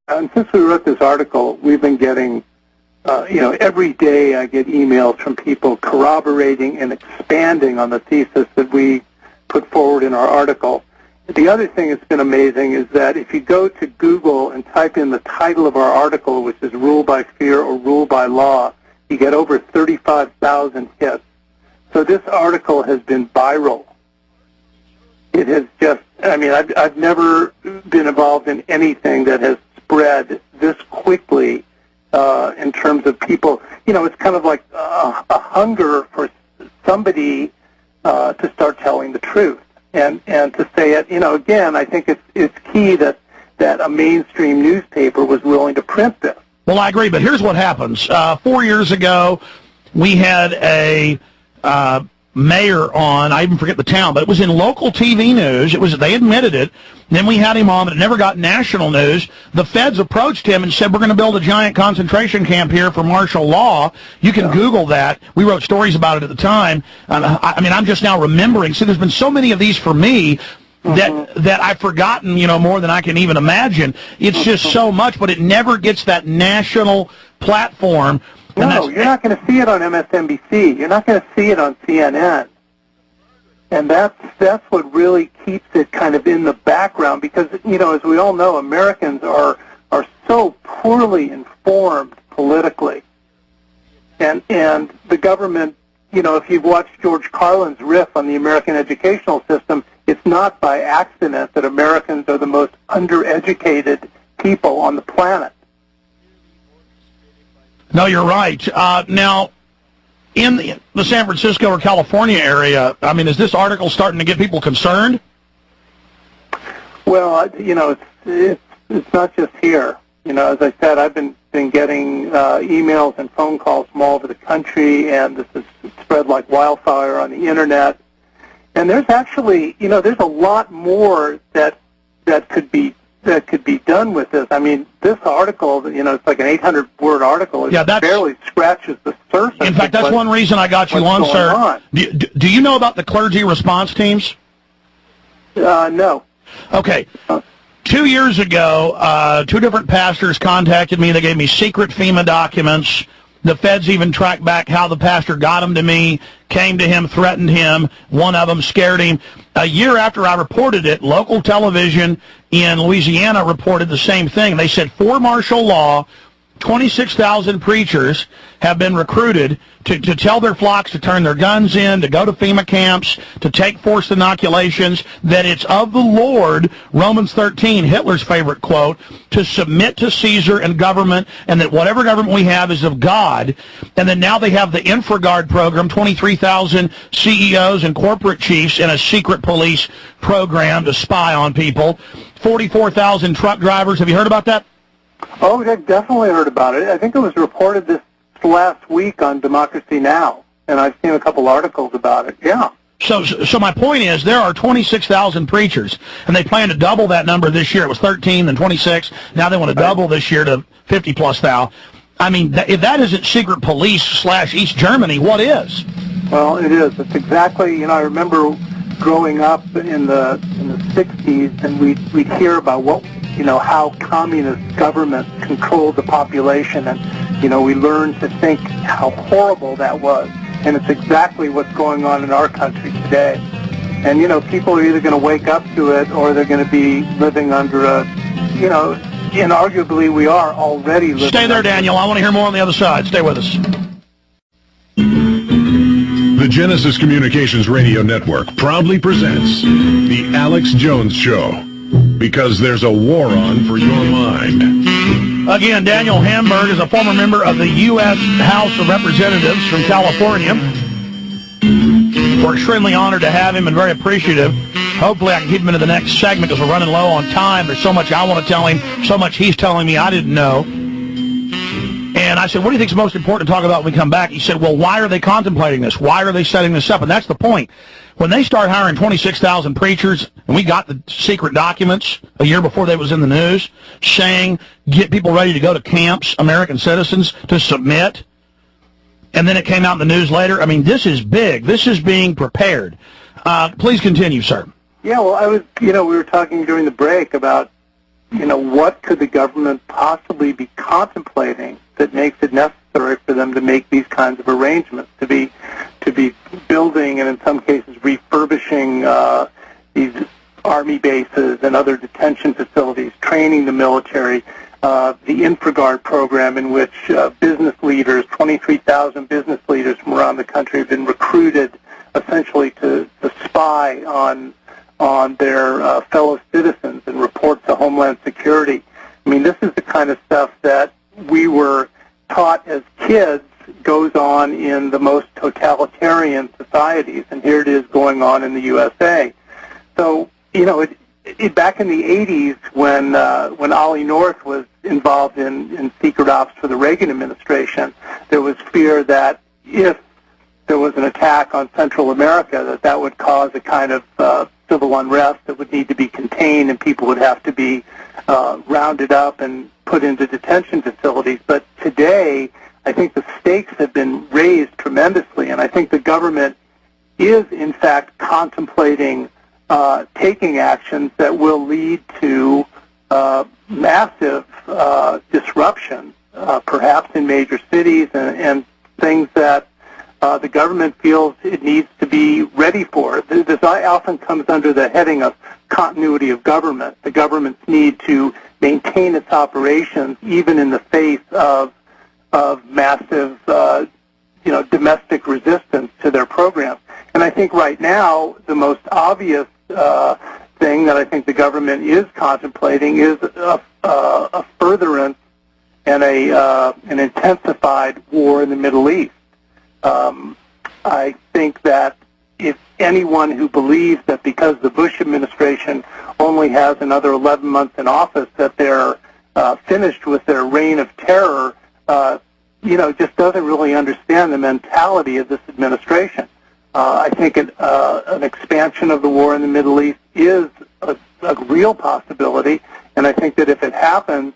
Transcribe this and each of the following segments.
And since we wrote this article, we've been getting, every day I get emails from people corroborating and expanding on the thesis that we put forward in our article. The other thing that's been amazing is that if you go to Google and type in the title of our article, which is Rule by Fear or Rule by Law, you get over 35,000 hits. So this article has been viral. It has just, I've never been involved in anything that has spread this quickly in terms of people. It's kind of like a hunger for somebody to start telling the truth and to say it. Again, I think it's key that a mainstream newspaper was willing to print this. Well, I agree, but here's what happens. 4 years ago, we had a mayor on, I even forget the town, but it was in local TV news. They admitted it. Then we had him on, but it never got national news. The feds approached him and said, we're going to build a giant concentration camp here for martial law. You can Google that. We wrote stories about it at the time. I'm just now remembering. See, there's been so many of these for me that I've forgotten, more than I can even imagine. It's just so much, but it never gets that national platform. No, you're not going to see it on MSNBC. You're not going to see it on CNN. And that's what really keeps it kind of in the background because, as we all know, Americans are so poorly informed politically. And the government, if you've watched George Carlin's riff on the American educational system, it's not by accident that Americans are the most undereducated people on the planet. No, you're right. Now, in the San Francisco or California area, is this article starting to get people concerned? Well, it's not just here. As I said, I've been getting emails and phone calls from all over the country, and this has spread like wildfire on the internet. And there's actually, there's a lot more that could be done with this. This article, it's like an 800-word article. It barely scratches the surface. In fact, that's one reason I got you on, sir. Do you know about the clergy response teams? No. Okay. 2 years ago, 2 different pastors contacted me. They gave me secret FEMA documents. The feds even tracked back how the pastor got them to me, came to him, threatened him. One of them scared him. A year after I reported it, local television in Louisiana reported the same thing. They said for martial law, 26,000 preachers have been recruited to tell their flocks to turn their guns in, to go to FEMA camps, to take forced inoculations, that it's of the Lord, Romans 13, Hitler's favorite quote, to submit to Caesar and government, and that whatever government we have is of God. And then now they have the InfraGard program, 23,000 CEOs and corporate chiefs in a secret police program to spy on people, 44,000 truck drivers. Have you heard about that? Oh, I've definitely heard about it. I think it was reported this last week on Democracy Now!, and I've seen a couple articles about it. Yeah. So my point is there are 26,000 preachers, and they plan to double that number this year. It was 13, then 26. Now they want to double this year to 50-plus thou. If that isn't secret police / East Germany, what is? Well, it is. It's exactly, I remember growing up in the 60s, and we'd hear about how communist governments controlled the population, and we learned to think how horrible that was, and it's exactly what's going on in our country today. And people are either going to wake up to it, or they're going to be living under and arguably we are already living. Stay there, Daniel. I want to hear more on the other side. Stay with us. The Genesis Communications Radio Network proudly presents The Alex Jones Show, because there's a war on for your mind. Again, Daniel Hamburg is a former member of the U.S. House of Representatives from California. We're extremely honored to have him and very appreciative. Hopefully I can keep him into the next segment because we're running low on time. There's so much I want to tell him, so much he's telling me I didn't know. And I said, what do you think is most important to talk about when we come back? He said, well, why are they contemplating this? Why are they setting this up? And that's the point. When they start hiring 26,000 preachers, and we got the secret documents a year before they was in the news, saying, get people ready to go to camps, American citizens, to submit, and then it came out in the news later. This is big. This is being prepared. Please continue, sir. Yeah, well, we were talking during the break about, what could the government possibly be contemplating that makes it necessary for them to make these kinds of arrangements, to be building and in some cases refurbishing these army bases and other detention facilities, training the military, the InfraGard program in which business leaders, 23,000 business leaders from around the country have been recruited essentially to spy on their fellow citizens and report to Homeland Security. I mean, this is the kind of stuff that we were taught as kids goes on in the most totalitarian societies, and here it is going on in the USA. So, back in the 80s when Ollie North was involved in secret ops for the Reagan administration, there was fear that if there was an attack on Central America, that would cause a kind of civil unrest that would need to be contained and people would have to be rounded up and put into detention facilities. But today, I think the stakes have been raised tremendously, and I think the government is, in fact, contemplating taking actions that will lead to massive disruption, perhaps in major cities, and things that the government feels it needs to be ready for. This often comes under the heading of continuity of government. The government's need to maintain its operations even in the face of massive, domestic resistance to their programs. And I think right now the most obvious thing that I think the government is contemplating is a furtherance and an intensified war in the Middle East. I think that if anyone who believes that because the Bush administration only has another 11 months in office that they're finished with their reign of terror, just doesn't really understand the mentality of this administration. I think an expansion of the war in the Middle East is a real possibility, and I think that if it happens,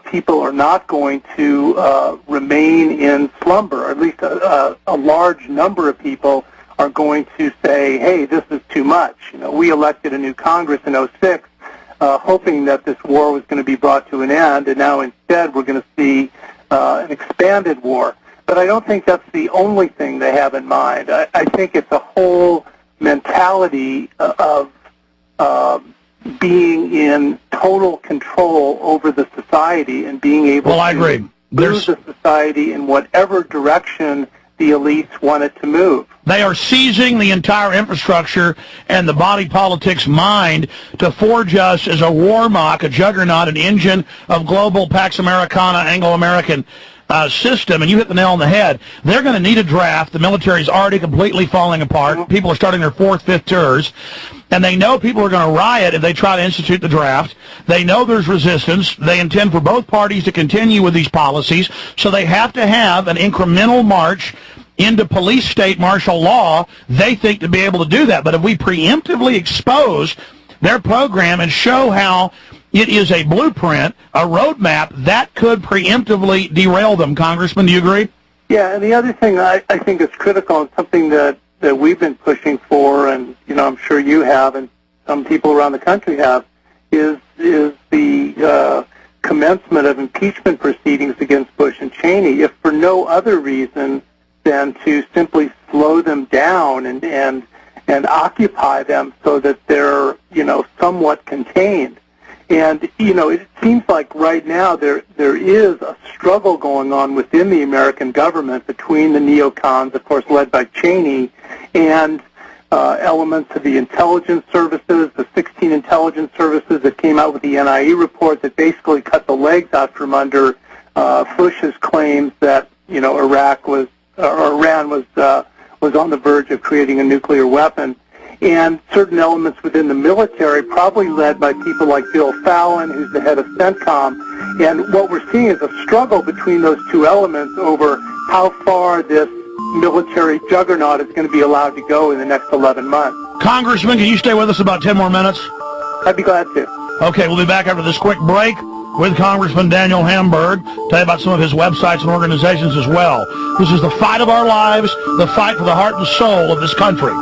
people are not going to remain in slumber, or at least a large number of people are going to say, hey, this is too much. We elected a new Congress in 2006 hoping that this war was going to be brought to an end, and now instead we're going to see an expanded war. But I don't think that's the only thing they have in mind. I think it's a whole mentality of being in total control over the society and being able to move the society in whatever direction the elites want it to move. They are seizing the entire infrastructure and the body politics mind to forge us as a warmock, a juggernaut, an engine of global Pax Americana, Anglo-American system, and you hit the nail on the head. They're going to need a draft. The military's already completely falling apart. Mm-hmm. People are starting their 4th, 5th tours, and they know people are going to riot if they try to institute the draft. They know there's resistance. They intend for both parties to continue with these policies, so they have to have an incremental march into police state martial law, they think, to be able to do that. But if we preemptively expose their program and show how it is a blueprint, a roadmap, that could preemptively derail them. Congressman, do you agree? Yeah, and the other thing I think is critical, and something that we've been pushing for, and I'm sure you have, and some people around the country have, is the commencement of impeachment proceedings against Bush and Cheney, if for no other reason than to simply slow them down and occupy them so that they're somewhat contained. And it seems like right now there is a struggle going on within the American government between the neocons, of course led by Cheney, and elements of the intelligence services, the 16 intelligence services that came out with the NIE report that basically cut the legs out from under Bush's claims that Iran was on the verge of creating a nuclear weapon, and certain elements within the military, probably led by people like Bill Fallon, who's the head of CENTCOM. And what we're seeing is a struggle between those two elements over how far this military juggernaut is going to be allowed to go in the next 11 months. Congressman, can you stay with us about 10 more minutes? I'd be glad to. Okay, we'll be back after this quick break with Congressman Daniel Hamburg, tell you about some of his websites and organizations as well. This is the fight of our lives, the fight for the heart and soul of this country.